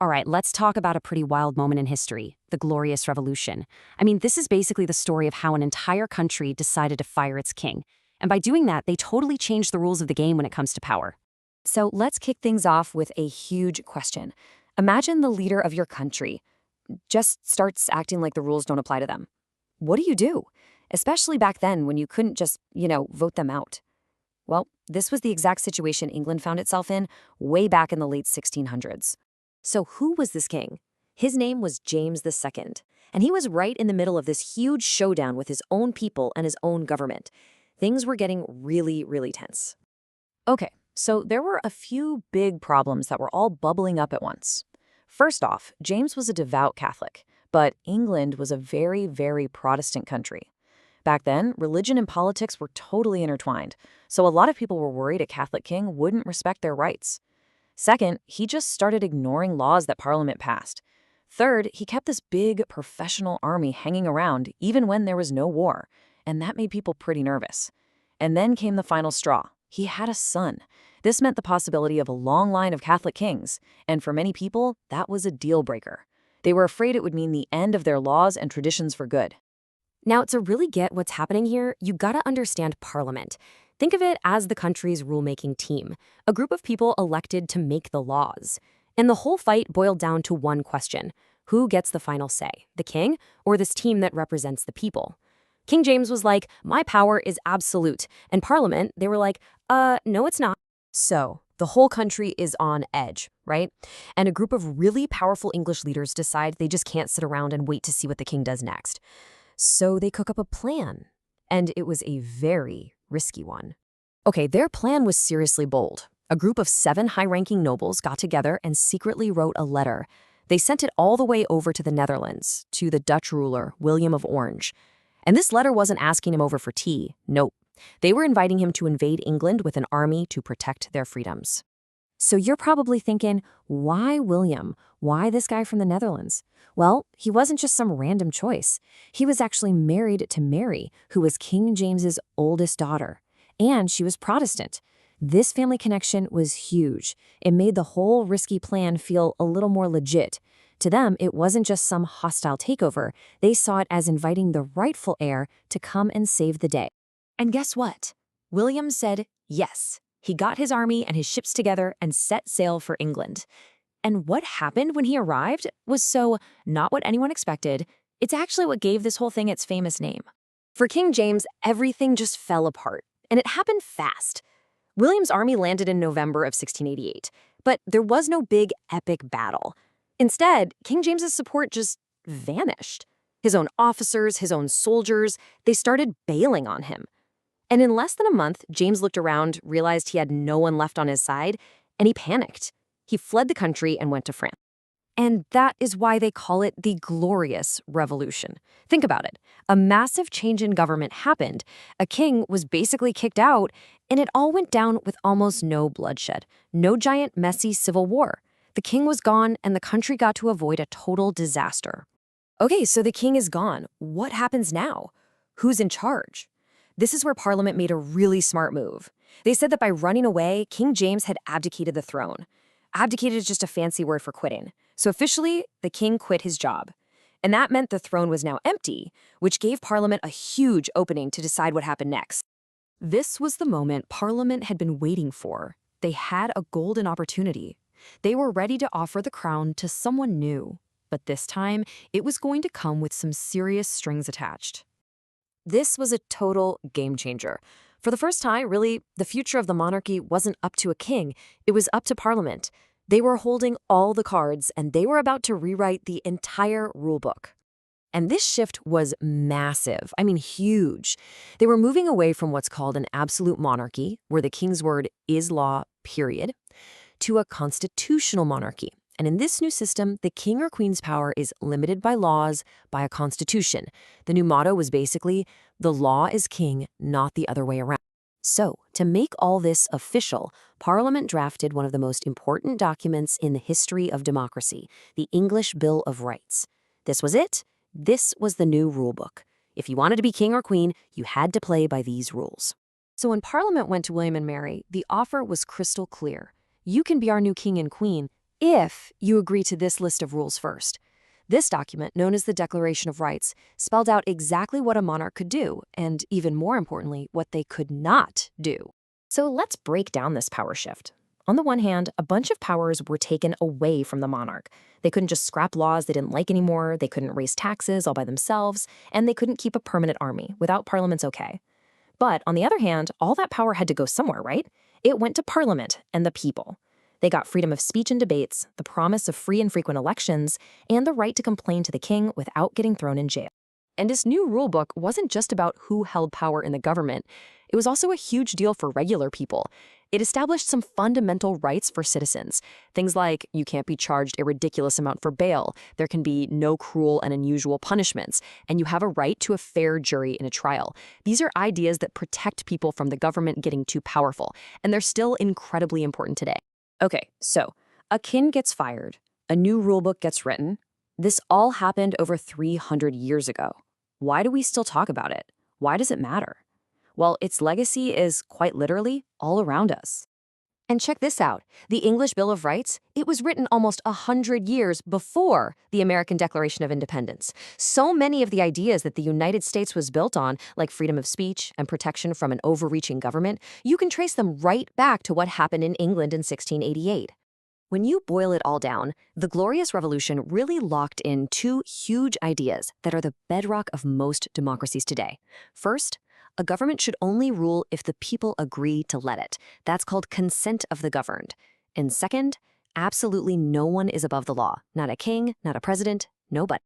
All right, let's talk about a pretty wild moment in history, the Glorious Revolution. I mean, this is basically the story of how an entire country decided to fire its king. And by doing that, they totally changed the rules of the game when it comes to power. So let's kick things off with a huge question. Imagine the leader of your country just starts acting like the rules don't apply to them. What do you do? Especially back then when you couldn't just, vote them out. Well, this was the exact situation England found itself in way back in the late 1600s. So who was this king? His name was James II, and he was right in the middle of this huge showdown with his own people and his own government. Things were getting really, really tense. Okay, so there were a few big problems that were all bubbling up at once. First off, James was a devout Catholic, but England was a very, very Protestant country. Back then, religion and politics were totally intertwined, so a lot of people were worried a Catholic king wouldn't respect their rights. Second, he just started ignoring laws that Parliament passed. Third, he kept this big professional army hanging around even when there was no war, and that made people pretty nervous. And then came the final straw. He had a son. This meant the possibility of a long line of Catholic kings, and for many people, that was a deal breaker. They were afraid it would mean the end of their laws and traditions for good. Now, to really get what's happening here, you gotta understand Parliament. Think of it as the country's rulemaking team, a group of people elected to make the laws. And the whole fight boiled down to one question. Who gets the final say, the king or this team that represents the people? King James was like, my power is absolute. And Parliament, they were like, no, it's not. So the whole country is on edge, right? And a group of really powerful English leaders decide they just can't sit around and wait to see what the king does next. So they cook up a plan. And it was a very risky one. Okay, their plan was seriously bold. A group of 7 high-ranking nobles got together and secretly wrote a letter. They sent it all the way over to the Netherlands, to the Dutch ruler, William of Orange. And this letter wasn't asking him over for tea. Nope. They were inviting him to invade England with an army to protect their freedoms. So you're probably thinking, why William? Why this guy from the Netherlands? Well, he wasn't just some random choice. He was actually married to Mary, who was King James's oldest daughter. And she was Protestant. This family connection was huge. It made the whole risky plan feel a little more legit. To them, it wasn't just some hostile takeover. They saw it as inviting the rightful heir to come and save the day. And guess what? William said yes. He got his army and his ships together and set sail for England. And what happened when he arrived was not what anyone expected. It's actually what gave this whole thing its famous name. For King James, everything just fell apart, and it happened fast. William's army landed in November of 1688, but there was no big epic battle. Instead, King James's support just vanished. His own officers, his own soldiers, they started bailing on him. And in less than a month, James looked around, realized he had no one left on his side, and he panicked. He fled the country and went to France. And that is why they call it the Glorious Revolution. Think about it. A massive change in government happened. A king was basically kicked out, and it all went down with almost no bloodshed. No giant, messy civil war. The king was gone, and the country got to avoid a total disaster. Okay, so the king is gone. What happens now? Who's in charge? This is where Parliament made a really smart move. They said that by running away, King James had abdicated the throne. Abdicated is just a fancy word for quitting. So officially, the king quit his job. And that meant the throne was now empty, which gave Parliament a huge opening to decide what happened next. This was the moment Parliament had been waiting for. They had a golden opportunity. They were ready to offer the crown to someone new. But this time, it was going to come with some serious strings attached. This was a total game changer. For the first time, really, the future of the monarchy wasn't up to a king. It was up to Parliament. They were holding all the cards, and they were about to rewrite the entire rulebook. And this shift was massive. I mean, huge. They were moving away from what's called an absolute monarchy, where the king's word is law, period, to a constitutional monarchy. And in this new system, the king or queen's power is limited by laws, by a constitution. The new motto was basically, the law is king, not the other way around. So, to make all this official, Parliament drafted one of the most important documents in the history of democracy, the English Bill of Rights. This was it. This was the new rulebook. If you wanted to be king or queen, you had to play by these rules. So when Parliament went to William and Mary, the offer was crystal clear. You can be our new king and queen, if you agree to this list of rules first. This document, known as the Declaration of Rights, spelled out exactly what a monarch could do, and even more importantly, what they could not do. So let's break down this power shift. On the one hand, a bunch of powers were taken away from the monarch. They couldn't just scrap laws they didn't like anymore, they couldn't raise taxes all by themselves, and they couldn't keep a permanent army without Parliament's okay. But on the other hand, all that power had to go somewhere, right? It went to Parliament and the people. They got freedom of speech and debates, the promise of free and frequent elections, and the right to complain to the king without getting thrown in jail. And this new rulebook wasn't just about who held power in the government. It was also a huge deal for regular people. It established some fundamental rights for citizens. Things like you can't be charged a ridiculous amount for bail, there can be no cruel and unusual punishments, and you have a right to a fair jury in a trial. These are ideas that protect people from the government getting too powerful, and they're still incredibly important today. Okay, so a king gets fired, a new rulebook gets written. This all happened over 300 years ago. Why do we still talk about it? Why does it matter? Well, its legacy is quite literally all around us. And check this out. The English Bill of Rights, it was written almost 100 years before the American Declaration of Independence. So many of the ideas that the United States was built on, like freedom of speech and protection from an overreaching government, you can trace them right back to what happened in England in 1688. When you boil it all down, the Glorious Revolution really locked in two huge ideas that are the bedrock of most democracies today. First, a government should only rule if the people agree to let it. That's called consent of the governed. And second, absolutely no one is above the law. Not a king, not a president, nobody.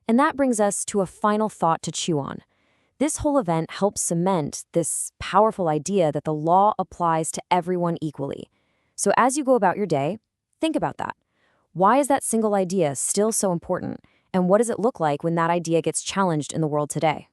And that brings us to a final thought to chew on. This whole event helps cement this powerful idea that the law applies to everyone equally. So as you go about your day, think about that. Why is that single idea still so important? And what does it look like when that idea gets challenged in the world today?